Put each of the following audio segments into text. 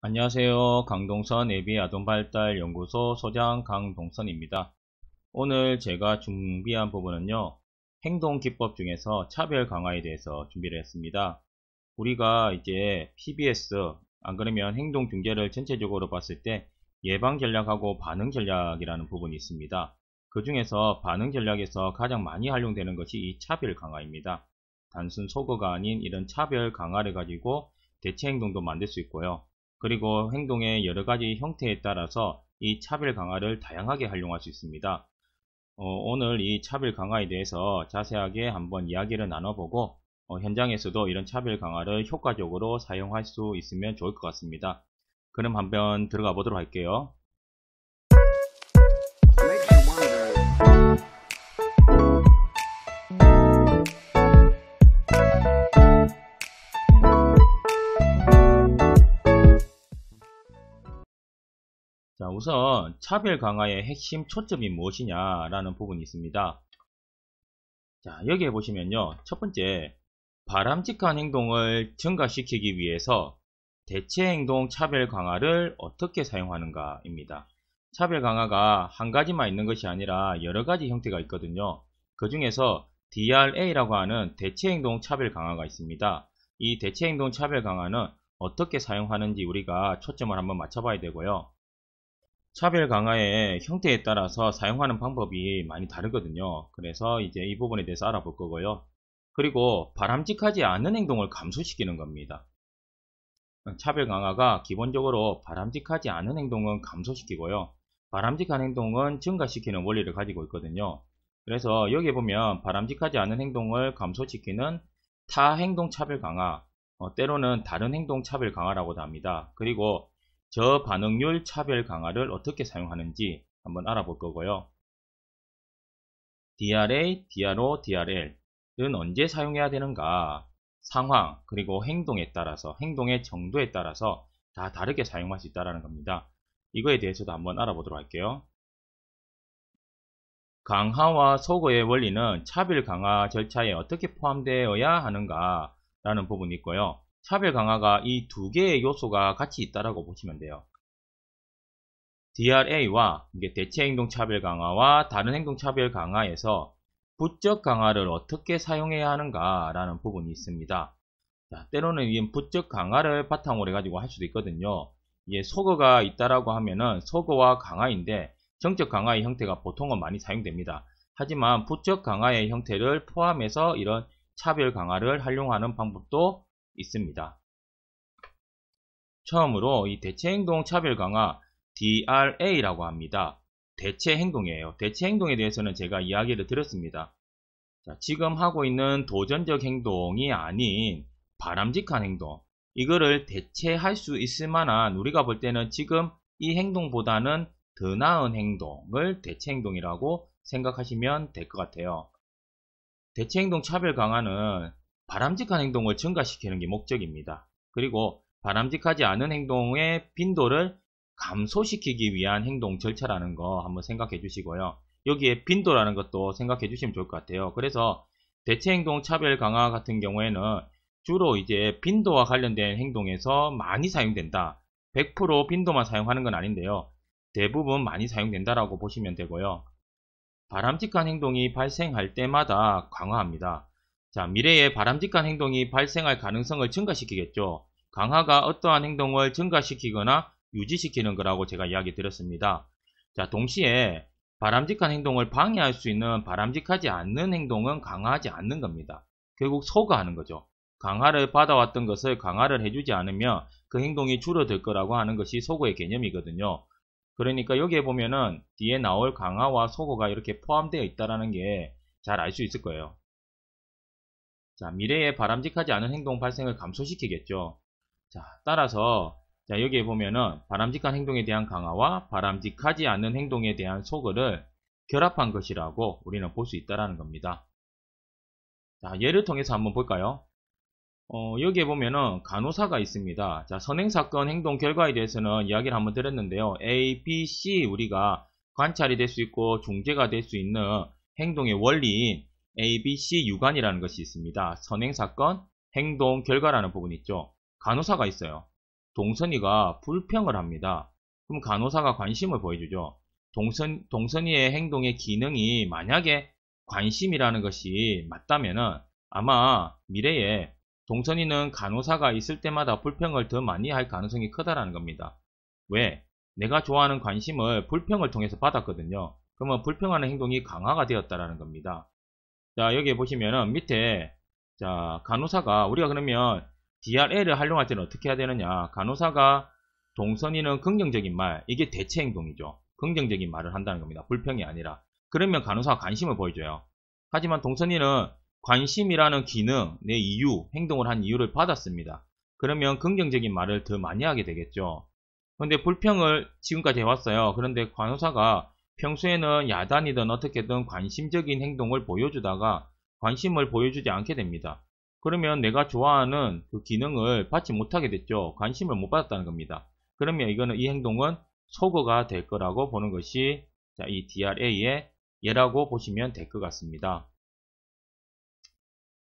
안녕하세요. 강동선 ABA 아동발달연구소 소장 강동선입니다. 오늘 제가 준비한 부분은요. 행동기법 중에서 차별 강화에 대해서 준비를 했습니다. 우리가 이제 PBS, 안 그러면 행동중재를 전체적으로 봤을 때 예방 전략하고 반응 전략이라는 부분이 있습니다. 그 중에서 반응 전략에서 가장 많이 활용되는 것이 이 차별 강화입니다. 단순 소거가 아닌 이런 차별 강화를 가지고 대체 행동도 만들 수 있고요. 그리고 행동의 여러가지 형태에 따라서 이 차별 강화를 다양하게 활용할 수 있습니다. 오늘 이 차별 강화에 대해서 자세하게 한번 이야기를 나눠보고 현장에서도 이런 차별 강화를 효과적으로 사용할 수 있으면 좋을 것 같습니다. 그럼 한번 들어가 보도록 할게요. 자, 우선 차별 강화의 핵심 초점이 무엇이냐라는 부분이 있습니다. 자, 여기에 보시면요. 첫 번째, 바람직한 행동을 증가시키기 위해서 대체 행동 차별 강화를 어떻게 사용하는가입니다. 차별 강화가 한 가지만 있는 것이 아니라 여러 가지 형태가 있거든요. 그 중에서 DRA라고 하는 대체 행동 차별 강화가 있습니다. 이 대체 행동 차별 강화는 어떻게 사용하는지 우리가 초점을 한번 맞춰봐야 되고요. 차별 강화의 형태에 따라서 사용하는 방법이 많이 다르거든요. 그래서 이제 이 부분에 대해서 알아볼 거고요. 그리고 바람직하지 않은 행동을 감소시키는 겁니다. 차별 강화가 기본적으로 바람직하지 않은 행동은 감소시키고요. 바람직한 행동은 증가시키는 원리를 가지고 있거든요. 그래서 여기 보면 바람직하지 않은 행동을 감소시키는 타행동 차별 강화, 때로는 다른 행동 차별 강화라고도 합니다. 그리고 저반응률 차별 강화를 어떻게 사용하는지 한번 알아볼 거고요. DRA, DRO, DRL은 언제 사용해야 되는가? 상황, 그리고 행동에 따라서, 행동의 정도에 따라서 다 다르게 사용할 수 있다는 겁니다. 이거에 대해서도 한번 알아보도록 할게요. 강화와 소거의 원리는 차별 강화 절차에 어떻게 포함되어야 하는가 라는 부분이 있고요. 차별 강화가 이 두 개의 요소가 같이 있다고 보시면 돼요. DRA와 대체 행동 차별 강화와 다른 행동 차별 강화에서 부적 강화를 어떻게 사용해야 하는가 라는 부분이 있습니다. 자, 때로는 이 부적 강화를 바탕으로 해가지고 할 수도 있거든요. 이게 소거가 있다라고 하면은 소거와 강화인데 정적 강화의 형태가 보통은 많이 사용됩니다. 하지만 부적 강화의 형태를 포함해서 이런 차별 강화를 활용하는 방법도 있습니다. 처음으로 이 대체 행동 차별 강화 DRA라고 합니다. 대체 행동이에요. 대체 행동에 대해서는 제가 이야기를 드렸습니다. 자, 지금 하고 있는 도전적 행동이 아닌 바람직한 행동, 이거를 대체할 수 있을 만한, 우리가 볼 때는 지금 이 행동보다는 더 나은 행동을 대체 행동이라고 생각하시면 될 것 같아요. 대체 행동 차별 강화는 바람직한 행동을 증가시키는 게 목적입니다. 그리고 바람직하지 않은 행동의 빈도를 감소시키기 위한 행동 절차라는 거 한번 생각해 주시고요. 여기에 빈도라는 것도 생각해 주시면 좋을 것 같아요. 그래서 대체 행동 차별 강화 같은 경우에는 주로 이제 빈도와 관련된 행동에서 많이 사용된다. 100% 빈도만 사용하는 건 아닌데요. 대부분 많이 사용된다라고 보시면 되고요. 바람직한 행동이 발생할 때마다 강화합니다. 자, 미래에 바람직한 행동이 발생할 가능성을 증가시키겠죠. 강화가 어떠한 행동을 증가시키거나 유지시키는 거라고 제가 이야기 드렸습니다. 자, 동시에 바람직한 행동을 방해할 수 있는 바람직하지 않는 행동은 강화하지 않는 겁니다. 결국 소거하는 거죠. 강화를 받아왔던 것을 강화를 해주지 않으면 그 행동이 줄어들 거라고 하는 것이 소거의 개념이거든요. 그러니까 여기에 보면은 뒤에 나올 강화와 소거가 이렇게 포함되어 있다는 게 잘 알 수 있을 거예요. 자, 미래에 바람직하지 않은 행동 발생을 감소시키겠죠. 자, 따라서 자, 여기에 보면은 바람직한 행동에 대한 강화와 바람직하지 않은 행동에 대한 소거를 결합한 것이라고 우리는 볼 수 있다는 겁니다. 자, 예를 통해서 한번 볼까요? 여기에 보면은 간호사가 있습니다. 자, 선행사건 행동 결과에 대해서는 이야기를 한번 드렸는데요. A, B, C 우리가 관찰이 될 수 있고 중재가 될 수 있는 행동의 원리인 A, B, C 유관이라는 것이 있습니다. 선행사건, 행동, 결과라는 부분이 있죠. 간호사가 있어요. 동선이가 불평을 합니다. 그럼 간호사가 관심을 보여주죠. 동선이의 행동의 기능이 만약에 관심이라는 것이 맞다면은 아마 미래에 동선이는 간호사가 있을 때마다 불평을 더 많이 할 가능성이 크다라는 겁니다. 왜? 내가 좋아하는 관심을 불평을 통해서 받았거든요. 그러면 불평하는 행동이 강화가 되었다라는 겁니다. 자, 여기 보시면은 밑에 자, 간호사가 우리가 그러면 DRA를 활용할 때는 어떻게 해야 되느냐? 간호사가 동선이는 긍정적인 말, 이게 대체 행동이죠. 긍정적인 말을 한다는 겁니다. 불평이 아니라. 그러면 간호사가 관심을 보여줘요. 하지만 동선이는 관심이라는 기능, 내 이유, 행동을 한 이유를 받았습니다. 그러면 긍정적인 말을 더 많이 하게 되겠죠. 그런데 불평을 지금까지 해왔어요. 그런데 간호사가 평소에는 야단이든 어떻게든 관심적인 행동을 보여주다가 관심을 보여주지 않게 됩니다. 그러면 내가 좋아하는 그 기능을 받지 못하게 됐죠. 관심을 못 받았다는 겁니다. 그러면 이거는 이 행동은 소거가 될 거라고 보는 것이 자, 이 DRA의 예라고 보시면 될 것 같습니다.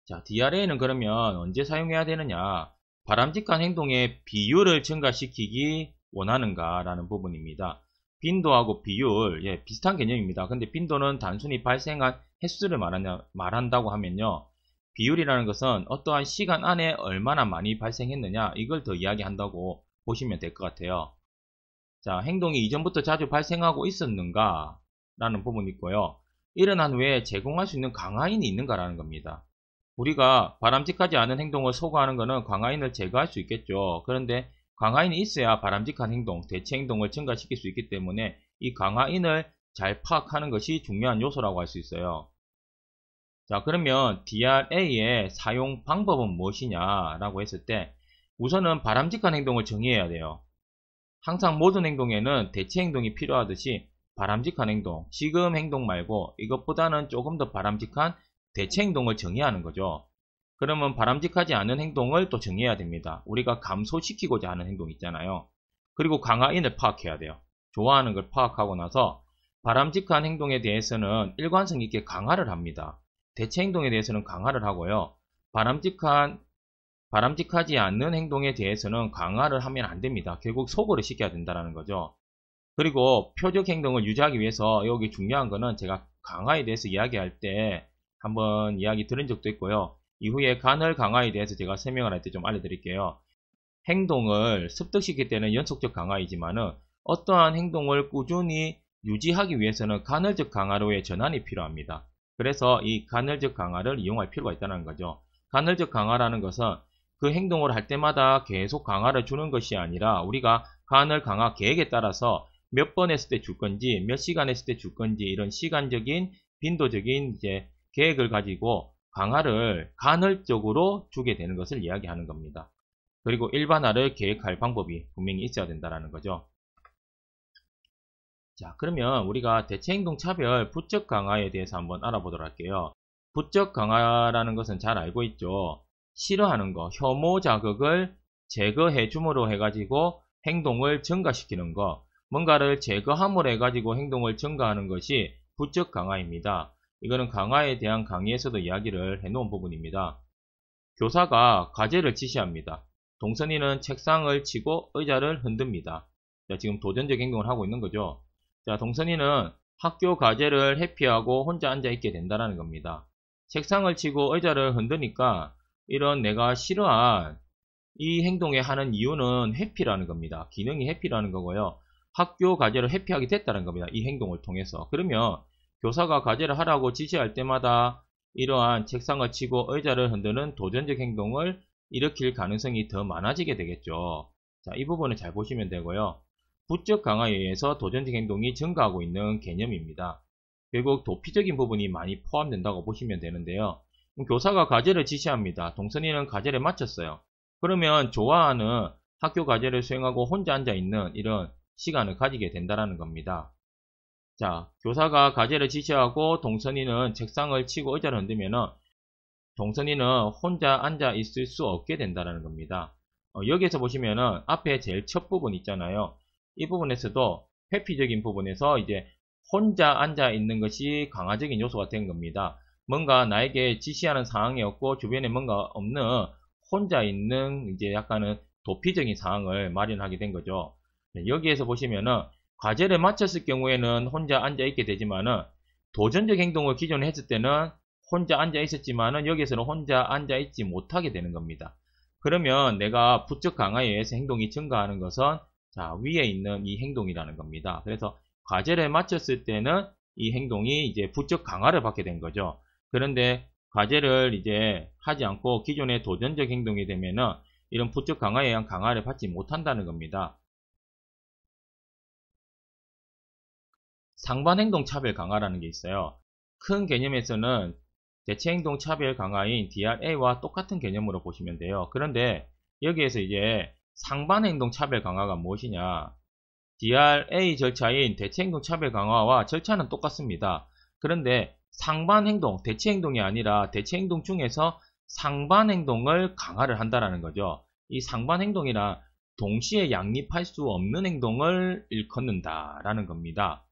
자, DRA는 그러면 언제 사용해야 되느냐? 바람직한 행동의 비율을 증가시키기 원하는가 라는 부분입니다. 빈도하고 비율, 예, 비슷한 개념입니다. 근데 빈도는 단순히 발생한 횟수를 말한다고 하면요. 비율이라는 것은 어떠한 시간 안에 얼마나 많이 발생했느냐 이걸 더 이야기한다고 보시면 될 것 같아요. 자, 행동이 이전부터 자주 발생하고 있었는가 라는 부분이 있고요. 일어난 후에 제공할 수 있는 강화인이 있는가라는 겁니다. 우리가 바람직하지 않은 행동을 소거하는 것은 강화인을 제거할 수 있겠죠. 그런데 강화인이 있어야 바람직한 행동, 대체 행동을 증가시킬 수 있기 때문에 이 강화인을 잘 파악하는 것이 중요한 요소라고 할 수 있어요. 자, 그러면 DRA의 사용 방법은 무엇이냐라고 했을 때 우선은 바람직한 행동을 정의해야 돼요. 항상 모든 행동에는 대체 행동이 필요하듯이 바람직한 행동, 지금 행동 말고 이것보다는 조금 더 바람직한 대체 행동을 정의하는 거죠. 그러면 바람직하지 않은 행동을 또 정의해야 됩니다. 우리가 감소시키고자 하는 행동 있잖아요. 그리고 강화인을 파악해야 돼요. 좋아하는 걸 파악하고 나서 바람직한 행동에 대해서는 일관성 있게 강화를 합니다. 대체 행동에 대해서는 강화를 하고요. 바람직하지 않는 행동에 대해서는 강화를 하면 안 됩니다. 결국 소거를 시켜야 된다는 거죠. 그리고 표적 행동을 유지하기 위해서 여기 중요한 거는 제가 강화에 대해서 이야기할 때 한번 이야기 들은 적도 있고요. 이후에 간헐 강화에 대해서 제가 설명을 할 때 좀 알려드릴게요. 행동을 습득시킬 때는 연속적 강화이지만은 어떠한 행동을 꾸준히 유지하기 위해서는 간헐적 강화로의 전환이 필요합니다. 그래서 이 간헐적 강화를 이용할 필요가 있다는 거죠. 간헐적 강화라는 것은 그 행동을 할 때마다 계속 강화를 주는 것이 아니라 우리가 간헐 강화 계획에 따라서 몇 번 했을 때 줄 건지 몇 시간 했을 때 줄 건지 이런 시간적인 빈도적인 이제 계획을 가지고 강화를 간헐적으로 주게 되는 것을 이야기하는 겁니다. 그리고 일반화를 계획할 방법이 분명히 있어야 된다는 거죠. 자, 그러면 우리가 대체행동 차별 부적 강화에 대해서 한번 알아보도록 할게요. 부적 강화라는 것은 잘 알고 있죠. 싫어하는 거, 혐오 자극을 제거해 줌으로 해가지고 행동을 증가시키는 거, 뭔가를 제거함으로 해가지고 행동을 증가하는 것이 부적 강화입니다. 이거는 강화에 대한 강의에서도 이야기를 해놓은 부분입니다. 교사가 과제를 지시합니다. 동선이는 책상을 치고 의자를 흔듭니다. 자, 지금 도전적 행동을 하고 있는 거죠. 자, 동선이는 학교 과제를 회피하고 혼자 앉아있게 된다는 겁니다. 책상을 치고 의자를 흔드니까 이런 내가 싫어한 이 행동에 하는 이유는 회피라는 겁니다. 기능이 회피라는 거고요. 학교 과제를 회피하게 됐다는 겁니다. 이 행동을 통해서. 그러면 교사가 과제를 하라고 지시할 때마다 이러한 책상을 치고 의자를 흔드는 도전적 행동을 일으킬 가능성이 더 많아지게 되겠죠. 자, 이 부분을 잘 보시면 되고요. 부적 강화에 의해서 도전적 행동이 증가하고 있는 개념입니다. 결국 도피적인 부분이 많이 포함된다고 보시면 되는데요. 교사가 과제를 지시합니다. 동선이는 과제를 마쳤어요. 그러면 좋아하는 학교 과제를 수행하고 혼자 앉아있는 이런 시간을 가지게 된다는 겁니다. 자, 교사가 과제를 지시하고 동선이는 책상을 치고 의자를 흔들면은 동선이는 혼자 앉아 있을 수 없게 된다는 겁니다. 여기에서 보시면은 앞에 제일 첫 부분 있잖아요. 이 부분에서도 회피적인 부분에서 이제 혼자 앉아 있는 것이 강화적인 요소가 된 겁니다. 뭔가 나에게 지시하는 상황이 없고 주변에 뭔가 없는 혼자 있는 이제 약간은 도피적인 상황을 마련하게 된 거죠. 여기에서 보시면은 과제를 마쳤을 경우에는 혼자 앉아 있게 되지만은 도전적 행동을 기존에 했을 때는 혼자 앉아 있었지만은 여기에서는 혼자 앉아 있지 못하게 되는 겁니다. 그러면 내가 부적 강화에 의해서 행동이 증가하는 것은 자, 위에 있는 이 행동이라는 겁니다. 그래서 과제를 마쳤을 때는 이 행동이 이제 부적 강화를 받게 된 거죠. 그런데 과제를 이제 하지 않고 기존의 도전적 행동이 되면은 이런 부적 강화에 의한 강화를 받지 못한다는 겁니다. 상반행동 차별 강화라는 게 있어요. 큰 개념에서는 대체행동 차별 강화인 DRA와 똑같은 개념으로 보시면 돼요. 그런데 여기에서 이제 상반행동 차별 강화가 무엇이냐? DRA 절차인 대체행동 차별 강화와 절차는 똑같습니다. 그런데 상반행동, 대체행동이 아니라 대체행동 중에서 상반행동을 강화를 한다는 거죠. 이 상반행동이란 동시에 양립할 수 없는 행동을 일컫는다라는 겁니다.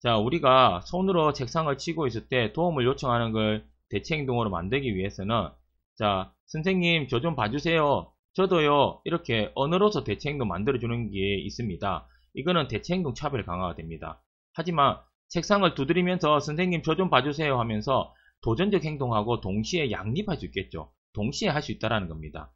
자, 우리가 손으로 책상을 치고 있을 때 도움을 요청하는 걸 대체행동으로 만들기 위해서는 자, 선생님 저 좀 봐주세요. 저도요. 이렇게 언어로서 대체행동 만들어주는 게 있습니다. 이거는 대체행동 차별 강화가 됩니다. 하지만 책상을 두드리면서 선생님 저 좀 봐주세요 하면서 도전적 행동하고 동시에 양립할 수 있겠죠. 동시에 할 수 있다는 겁니다.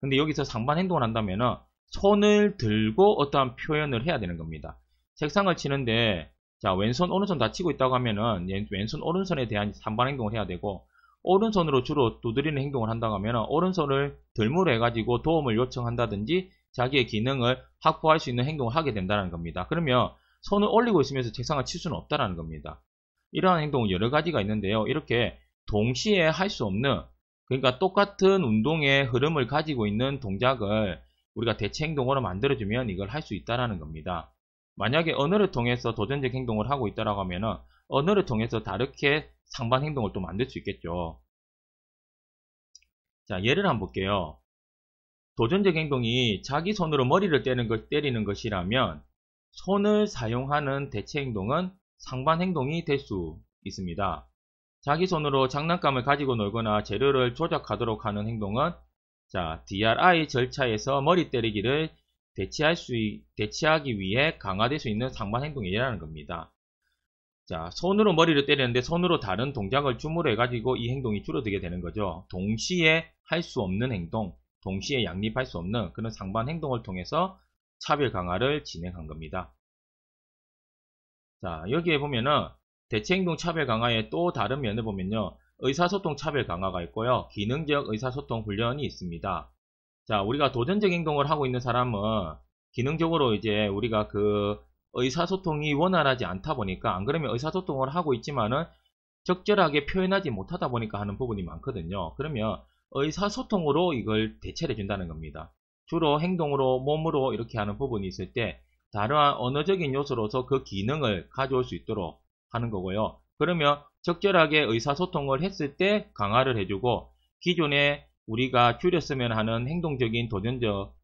근데 여기서 상반 행동을 한다면 손을 들고 어떠한 표현을 해야 되는 겁니다. 책상을 치는데 자, 왼손 오른손 다 치고 있다고 하면은 왼손 오른손에 대한 상반 행동을 해야 되고 오른손으로 주로 두드리는 행동을 한다고 하면은 오른손을 들므로 해가지고 도움을 요청한다든지 자기의 기능을 확보할 수 있는 행동을 하게 된다는 겁니다. 그러면 손을 올리고 있으면서 책상을 칠 수는 없다는 겁니다. 이러한 행동은 여러 가지가 있는데요. 이렇게 동시에 할 수 없는 그러니까 똑같은 운동의 흐름을 가지고 있는 동작을 우리가 대체 행동으로 만들어주면 이걸 할 수 있다는 겁니다. 만약에 언어를 통해서 도전적 행동을 하고 있다고 하면은 언어를 통해서 다르게 상반 행동을 또 만들 수 있겠죠. 자, 예를 한번 볼게요. 도전적 행동이 자기 손으로 머리를 때리는 것이라면 손을 사용하는 대체 행동은 상반 행동이 될 수 있습니다. 자기 손으로 장난감을 가지고 놀거나 재료를 조작하도록 하는 행동은 자, DRI 절차에서 머리 때리기를 대체하기 위해 강화될 수 있는 상반 행동이라는 겁니다. 자, 손으로 머리를 때리는데 손으로 다른 동작을 줌으로 해가지고 이 행동이 줄어들게 되는 거죠. 동시에 할 수 없는 행동, 동시에 양립할 수 없는 그런 상반 행동을 통해서 차별 강화를 진행한 겁니다. 자, 여기에 보면은 대체행동 차별 강화의 또 다른 면을 보면요. 의사소통 차별 강화가 있고요. 기능적 의사소통 훈련이 있습니다. 자, 우리가 도전적 행동을 하고 있는 사람은 기능적으로 이제 우리가 그 의사소통이 원활하지 않다 보니까 안 그러면 의사소통을 하고 있지만은 적절하게 표현하지 못하다 보니까 하는 부분이 많거든요. 그러면 의사소통으로 이걸 대체해 준다는 겁니다. 주로 행동으로 몸으로 이렇게 하는 부분이 있을 때 다른 언어적인 요소로서 그 기능을 가져올 수 있도록 하는 거고요. 그러면 적절하게 의사소통을 했을 때 강화를 해주고 기존에 우리가 줄였으면 하는 행동적인 도전적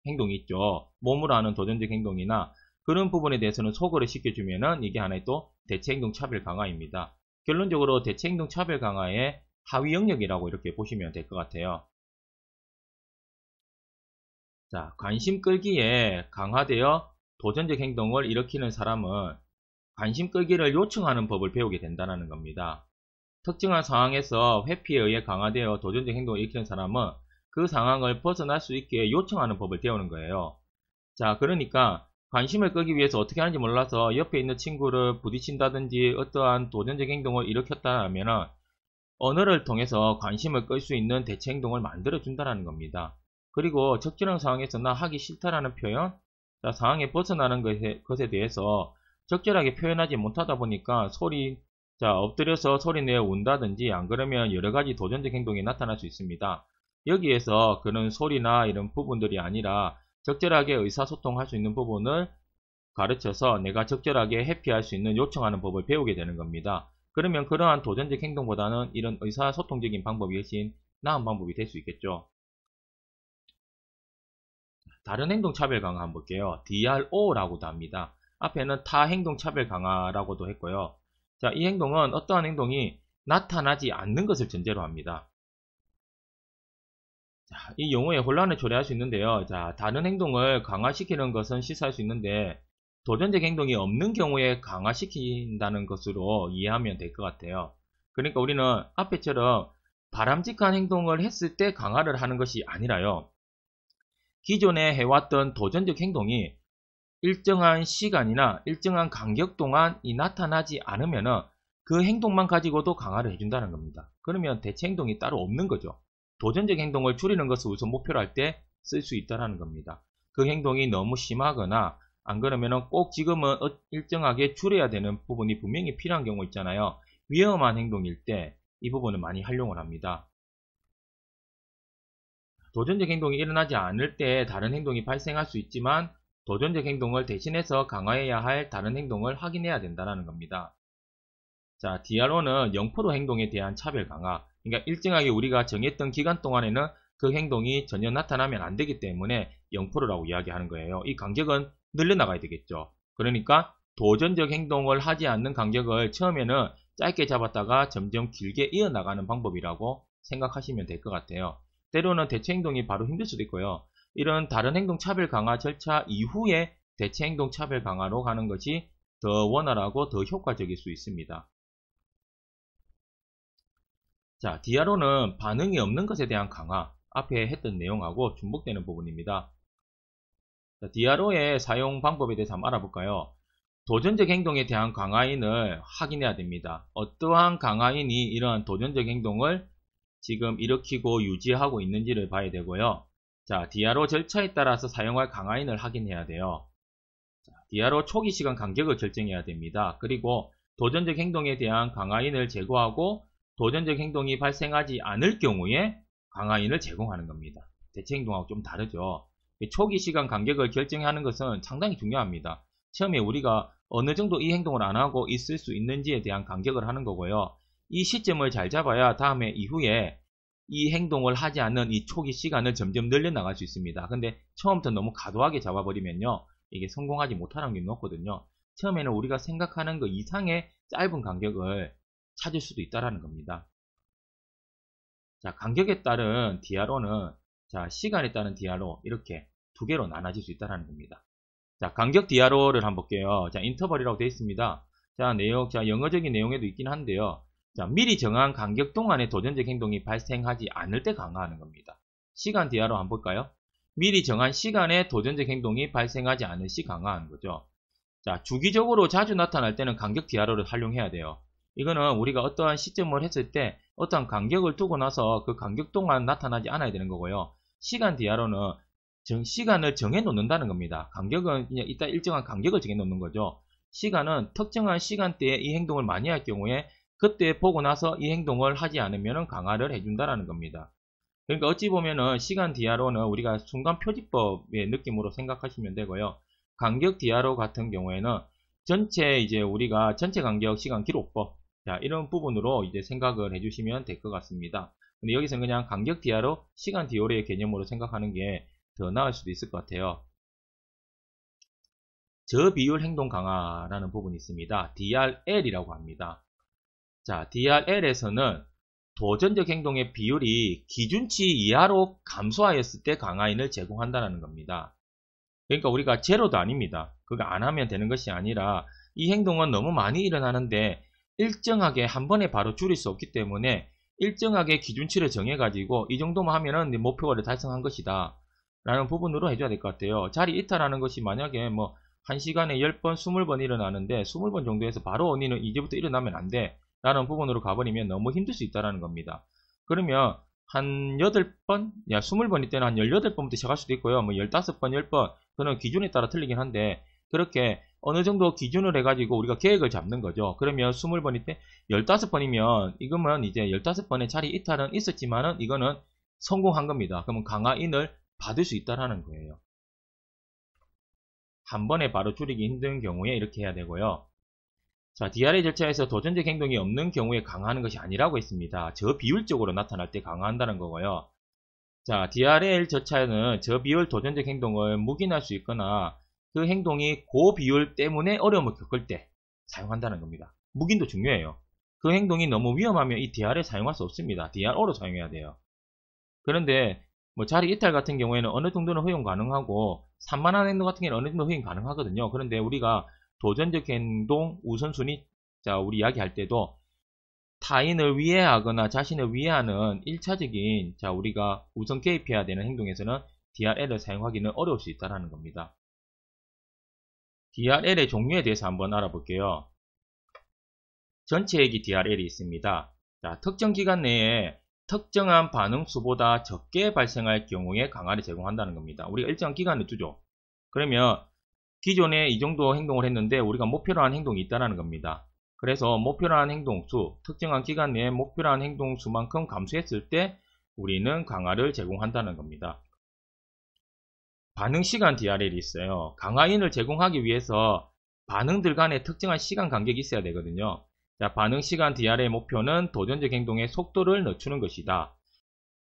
행동이 있죠. 몸으로 하는 도전적 행동이나 그런 부분에 대해서는 소거를 시켜주면은 이게 하나의 또 대체행동 차별 강화입니다. 결론적으로 대체행동 차별 강화의 하위 영역이라고 이렇게 보시면 될 것 같아요. 자, 관심 끌기에 강화되어 도전적 행동을 일으키는 사람은 관심 끌기를 요청하는 법을 배우게 된다는 겁니다. 특정한 상황에서 회피에 의해 강화되어 도전적 행동을 일으키는 사람은 그 상황을 벗어날 수 있게 요청하는 법을 배우는 거예요. 자, 그러니까 관심을 끄기 위해서 어떻게 하는지 몰라서 옆에 있는 친구를 부딪힌다든지 어떠한 도전적 행동을 일으켰다 하면은 언어를 통해서 관심을 끌 수 있는 대체 행동을 만들어 준다는 겁니다. 그리고 적절한 상황에서 나 하기 싫다라는 표현, 자, 상황에 벗어나는 것에 대해서 적절하게 표현하지 못하다 보니까 자, 엎드려서 소리내어 운다든지 안 그러면 여러가지 도전적 행동이 나타날 수 있습니다. 여기에서 그런 소리나 이런 부분들이 아니라 적절하게 의사소통할 수 있는 부분을 가르쳐서 내가 적절하게 회피할 수 있는 요청하는 법을 배우게 되는 겁니다. 그러면 그러한 도전적 행동보다는 이런 의사소통적인 방법이 훨씬 나은 방법이 될 수 있겠죠. 다른 행동 차별 강화 한번 볼게요. DRO라고도 합니다. 앞에는 타 행동 차별 강화라고도 했고요. 자, 이 행동은 어떠한 행동이 나타나지 않는 것을 전제로 합니다. 자, 이 용어에 혼란을 초래할 수 있는데요. 자, 다른 행동을 강화시키는 것은 시사할 수 있는데 도전적 행동이 없는 경우에 강화시킨다는 것으로 이해하면 될 것 같아요. 그러니까 우리는 앞에처럼 바람직한 행동을 했을 때 강화를 하는 것이 아니라요. 기존에 해왔던 도전적 행동이 일정한 시간이나 일정한 간격 동안 나타나지 않으면 그 행동만 가지고도 강화를 해준다는 겁니다. 그러면 대체 행동이 따로 없는 거죠. 도전적 행동을 줄이는 것을 우선 목표로 할 때 쓸 수 있다는 겁니다. 그 행동이 너무 심하거나 안 그러면 꼭 지금은 일정하게 줄여야 되는 부분이 분명히 필요한 경우 있잖아요. 위험한 행동일 때 이 부분을 많이 활용을 합니다. 도전적 행동이 일어나지 않을 때 다른 행동이 발생할 수 있지만 도전적 행동을 대신해서 강화해야 할 다른 행동을 확인해야 된다는 겁니다. 자, DRO는 0% 행동에 대한 차별 강화. 그러니까 일정하게 우리가 정했던 기간 동안에는 그 행동이 전혀 나타나면 안 되기 때문에 0%라고 이야기하는 거예요. 이 간격은 늘려나가야 되겠죠. 그러니까 도전적 행동을 하지 않는 간격을 처음에는 짧게 잡았다가 점점 길게 이어나가는 방법이라고 생각하시면 될 것 같아요. 때로는 대체 행동이 바로 힘들 수도 있고요. 이런 다른 행동 차별 강화 절차 이후에 대체 행동 차별 강화로 가는 것이 더 원활하고 더 효과적일 수 있습니다. 자, DRO는 반응이 없는 것에 대한 강화, 앞에 했던 내용하고 중복되는 부분입니다. 자, DRO의 사용 방법에 대해서 한번 알아볼까요? 도전적 행동에 대한 강화인을 확인해야 됩니다. 어떠한 강화인이 이러한 도전적 행동을 지금 일으키고 유지하고 있는지를 봐야 되고요. 자, DRO 절차에 따라서 사용할 강화인을 확인해야 돼요. 자, DRO 초기 시간 간격을 결정해야 됩니다. 그리고 도전적 행동에 대한 강화인을 제거하고 도전적 행동이 발생하지 않을 경우에 강화인을 제공하는 겁니다. 대체 행동하고 좀 다르죠. 초기 시간 간격을 결정하는 것은 상당히 중요합니다. 처음에 우리가 어느 정도 이 행동을 안 하고 있을 수 있는지에 대한 간격을 하는 거고요. 이 시점을 잘 잡아야 다음에 이후에 이 행동을 하지 않는 이 초기 시간을 점점 늘려나갈 수 있습니다. 근데 처음부터 너무 과도하게 잡아버리면요. 이게 성공하지 못하는 게 높거든요. 처음에는 우리가 생각하는 것 이상의 짧은 간격을 찾을 수도 있다는 겁니다. 자, 간격에 따른 DRO는 자, 시간에 따른 DRO 이렇게 두 개로 나눠질 수 있다는 겁니다. 자, 간격 DRO를 한번 볼게요. 자, 인터벌이라고 되어 있습니다. 자, 영어적인 내용에도 있긴 한데요. 자, 미리 정한 간격 동안에 도전적 행동이 발생하지 않을 때 강화하는 겁니다. 시간 DRO 한번 볼까요? 미리 정한 시간에 도전적 행동이 발생하지 않을 시 강화하는 거죠. 자, 주기적으로 자주 나타날 때는 간격 DRO를 활용해야 돼요. 이거는 우리가 어떠한 시점을 했을 때 어떠한 간격을 두고 나서 그 간격 동안 나타나지 않아야 되는 거고요. 시간 DRO는 시간을 정해 놓는다는 겁니다. 간격은 그냥 이따 일정한 간격을 정해 놓는 거죠. 시간은 특정한 시간대에 이 행동을 많이 할 경우에 그때 보고 나서 이 행동을 하지 않으면 강화를 해준다는 겁니다. 그러니까 어찌 보면은 시간 DRO는 우리가 순간 표지법의 느낌으로 생각하시면 되고요. 간격 DRO 같은 경우에는 우리가 전체 간격 시간 기록법, 자, 이런 부분으로 이제 생각을 해주시면 될 것 같습니다. 근데 여기서는 그냥 간격 DRO, 시간 DRO의 개념으로 생각하는 게 더 나을 수도 있을 것 같아요. 저비율 행동 강화라는 부분이 있습니다. DRL이라고 합니다. 자, DRL에서는 도전적 행동의 비율이 기준치 이하로 감소하였을 때 강화인을 제공한다는 겁니다. 그러니까 우리가 제로도 아닙니다. 그거 안 하면 되는 것이 아니라 이 행동은 너무 많이 일어나는데 일정하게 한 번에 바로 줄일 수 없기 때문에 일정하게 기준치를 정해가지고 이 정도만 하면은 내 목표를 달성한 것이다 라는 부분으로 해줘야 될 것 같아요. 자리 이탈하는 것이 만약에 뭐 1시간에 10번, 20번 일어나는데 20번 정도에서 바로 언니는 이제부터 일어나면 안 돼 라는 부분으로 가버리면 너무 힘들 수 있다는 겁니다. 그러면 한 8번, 20번일 때는 한 18번부터 시작할 수도 있고요. 뭐 15번, 10번, 그는 기준에 따라 틀리긴 한데 그렇게 어느 정도 기준을 해가지고 우리가 계획을 잡는 거죠. 그러면 20번일 때 15번이면 이거면 이제 15번의 자리 이탈은 있었지만은 이거는 성공한 겁니다. 그러면 강화인을 받을 수 있다라는 거예요. 한 번에 바로 줄이기 힘든 경우에 이렇게 해야 되고요. 자, DRA 절차에서 도전적 행동이 없는 경우에 강화하는 것이 아니라고 했습니다. 저비율적으로 나타날 때 강화한다는 거고요. 자, DRL 절차에는 저비율 도전적 행동을 묵인할 수 있거나 그 행동이 고비율 때문에 어려움을 겪을 때 사용한다는 겁니다. 묵인도 중요해요. 그 행동이 너무 위험하면 이 DRL 사용할 수 없습니다. DRO로 사용해야 돼요. 그런데 뭐 자리 이탈 같은 경우에는 어느 정도는 허용 가능하고 산만한 행동 같은 경우는 어느 정도 허용 가능하거든요. 그런데 우리가 도전적 행동 우선순위, 자, 우리 이야기할 때도 타인을 위해하거나 자신을 위해하는 1차적인, 자, 우리가 우선 개입해야 되는 행동에서는 DRL을 사용하기는 어려울 수 있다는 겁니다. DRL의 종류에 대해서 한번 알아볼게요. 전체액이 DRL이 있습니다. 자, 특정 기간 내에 특정한 반응 수보다 적게 발생할 경우에 강화를 제공한다는 겁니다. 우리가 일정한 기간을 두죠. 그러면 기존에 이 정도 행동을 했는데 우리가 목표로 한 행동이 있다는 겁니다. 그래서 목표로 한 행동수, 특정한 기간 내에 목표로 한 행동수만큼 감소했을 때 우리는 강화를 제공한다는 겁니다. 반응시간 DRL이 있어요. 강화인을 제공하기 위해서 반응들 간에 특정한 시간 간격이 있어야 되거든요. 자, 반응시간 DRL의 목표는 도전적 행동의 속도를 늦추는 것이다.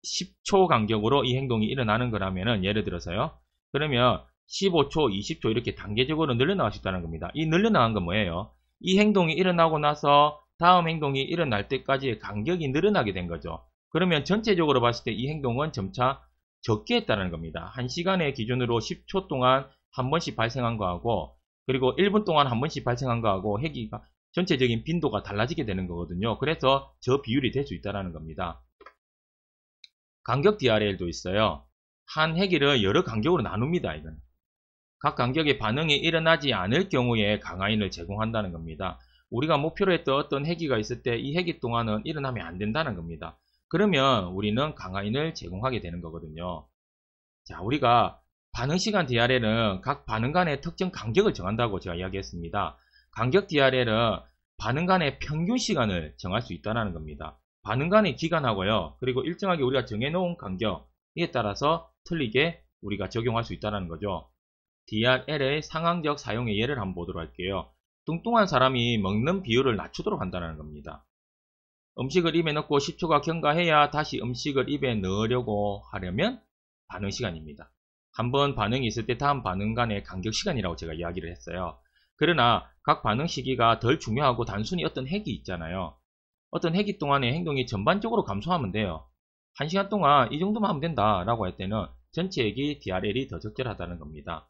10초 간격으로 이 행동이 일어나는 거라면은, 예를 들어서요. 그러면 15초, 20초 이렇게 단계적으로 늘려나갈 수 있다는 겁니다. 이 늘려나간 건 뭐예요? 이 행동이 일어나고 나서 다음 행동이 일어날 때까지의 간격이 늘어나게 된 거죠. 그러면 전체적으로 봤을 때 이 행동은 점차 적게 했다는 겁니다. 1시간의 기준으로 10초 동안 한 번씩 발생한 거하고, 그리고 1분 동안 한 번씩 발생한 거하고 해기가 전체적인 빈도가 달라지게 되는 거거든요. 그래서 저 비율이 될 수 있다는 겁니다. 간격 DRL도 있어요. 한 해기를 여러 간격으로 나눕니다. 이건 각 간격의 반응이 일어나지 않을 경우에 강화인을 제공한다는 겁니다. 우리가 목표로 했던 어떤 해기가 있을 때 이 해기 동안은 일어나면 안 된다는 겁니다. 그러면 우리는 강화인을 제공하게 되는 거거든요. 자, 우리가 반응시간 DRL은 각 반응 간의 특정 간격을 정한다고 제가 이야기했습니다. 간격 DRL은 반응 간의 평균 시간을 정할 수 있다는 겁니다. 반응 간의 기간하고요. 그리고 일정하게 우리가 정해놓은 간격에 따라서 틀리게 우리가 적용할 수 있다는 거죠. DRL의 상황적 사용의 예를 한번 보도록 할게요. 뚱뚱한 사람이 먹는 비율을 낮추도록 한다는 겁니다. 음식을 입에 넣고 10초가 경과해야 다시 음식을 입에 넣으려고 하려면 반응시간입니다. 한번 반응이 있을 때 다음 반응 간의 간격시간이라고 제가 이야기를 했어요. 그러나 각 반응 시기가 덜 중요하고 단순히 어떤 해기 있잖아요. 어떤 해기 동안의 행동이 전반적으로 감소하면 돼요. 1시간 동안 이 정도만 하면 된다 라고 할 때는 전체 액이 DRL이 더 적절하다는 겁니다.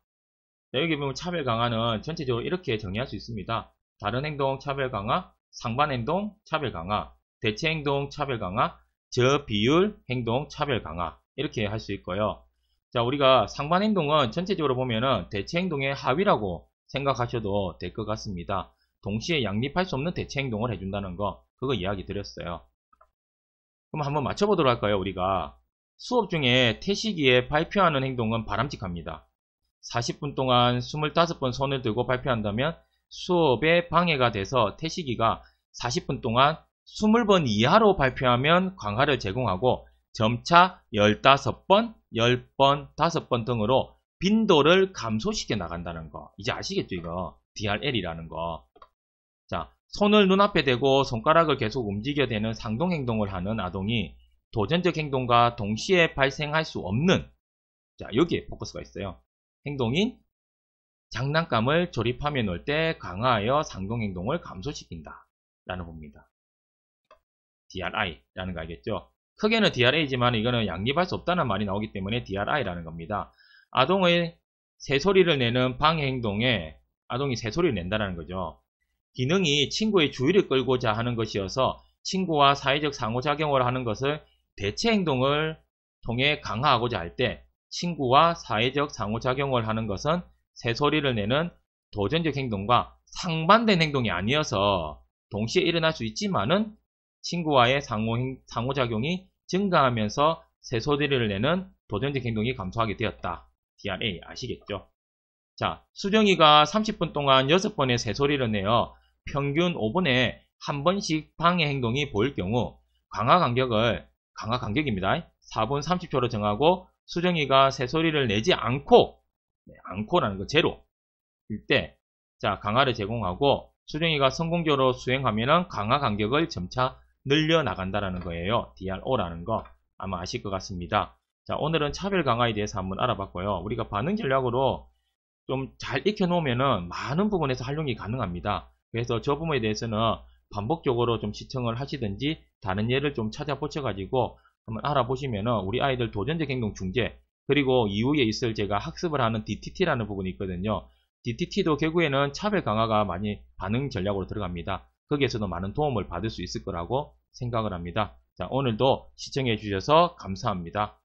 자, 여기 보면 차별 강화는 전체적으로 이렇게 정리할 수 있습니다. 다른 행동 차별 강화, 상반 행동 차별 강화, 대체 행동 차별 강화, 저비율 행동 차별 강화, 이렇게 할 수 있고요. 자, 우리가 상반 행동은 전체적으로 보면은 대체 행동의 하위라고 생각하셔도 될 것 같습니다. 동시에 양립할 수 없는 대체 행동을 해준다는 거, 그거 이야기 드렸어요. 그럼 한번 맞춰보도록 할까요? 우리가 수업 중에 태시기에 발표하는 행동은 바람직합니다. 40분 동안 25번 손을 들고 발표한다면 수업에 방해가 돼서 태시기가 40분 동안 20번 이하로 발표하면 강화를 제공하고 점차 15번, 10번, 5번 등으로 빈도를 감소시켜 나간다는 거. 이제 아시겠죠? 이거 DRL이라는 거. 자, 손을 눈앞에 대고 손가락을 계속 움직여대는 상동행동을 하는 아동이 도전적 행동과 동시에 발생할 수 없는, 자, 여기에 포커스가 있어요. 행동인 장난감을 조립하며 놀 때 강화하여 상동행동을 감소시킨다 라는 겁니다. DRI라는 거 알겠죠? 크게는 DRA지만 이거는 양립할 수 없다는 말이 나오기 때문에 DRI라는 겁니다. 아동의 새소리를 내는 방해 행동에 아동이 새소리를 낸다는 거죠. 기능이 친구의 주의를 끌고자 하는 것이어서 친구와 사회적 상호작용을 하는 것을 대체 행동을 통해 강화하고자 할 때 친구와 사회적 상호작용을 하는 것은 새소리를 내는 도전적 행동과 상반된 행동이 아니어서 동시에 일어날 수 있지만은 친구와의 상호작용이 증가하면서 새소리를 내는 도전적 행동이 감소하게 되었다. DRA 아시겠죠? 자, 수정이가 30분 동안 6번의 새소리를 내어 평균 5분에 한 번씩 방해 행동이 보일 경우 강화 간격입니다. 4분 30초로 정하고 수정이가 새소리를 내지 않고라는 거 제로일 때, 자, 강화를 제공하고 수정이가 성공적으로 수행하면은 강화 간격을 점차 늘려 나간다라는 거예요. DRO라는 거 아마 아실 것 같습니다. 자, 오늘은 차별 강화에 대해서 한번 알아봤고요. 우리가 반응 전략으로 좀 잘 익혀 놓으면은 많은 부분에서 활용이 가능합니다. 그래서 저 부분에 대해서는 반복적으로 좀 시청을 하시든지 다른 예를 좀 찾아보셔 가지고 한번 알아보시면은 우리 아이들 도전적 행동 중재, 그리고 이후에 있을 제가 학습을 하는 DTT라는 부분이 있거든요. DTT도 결국에는 차별 강화가 많이 반응 전략으로 들어갑니다. 거기에서도 많은 도움을 받을 수 있을 거라고 생각을 합니다. 자, 오늘도 시청해 주셔서 감사합니다.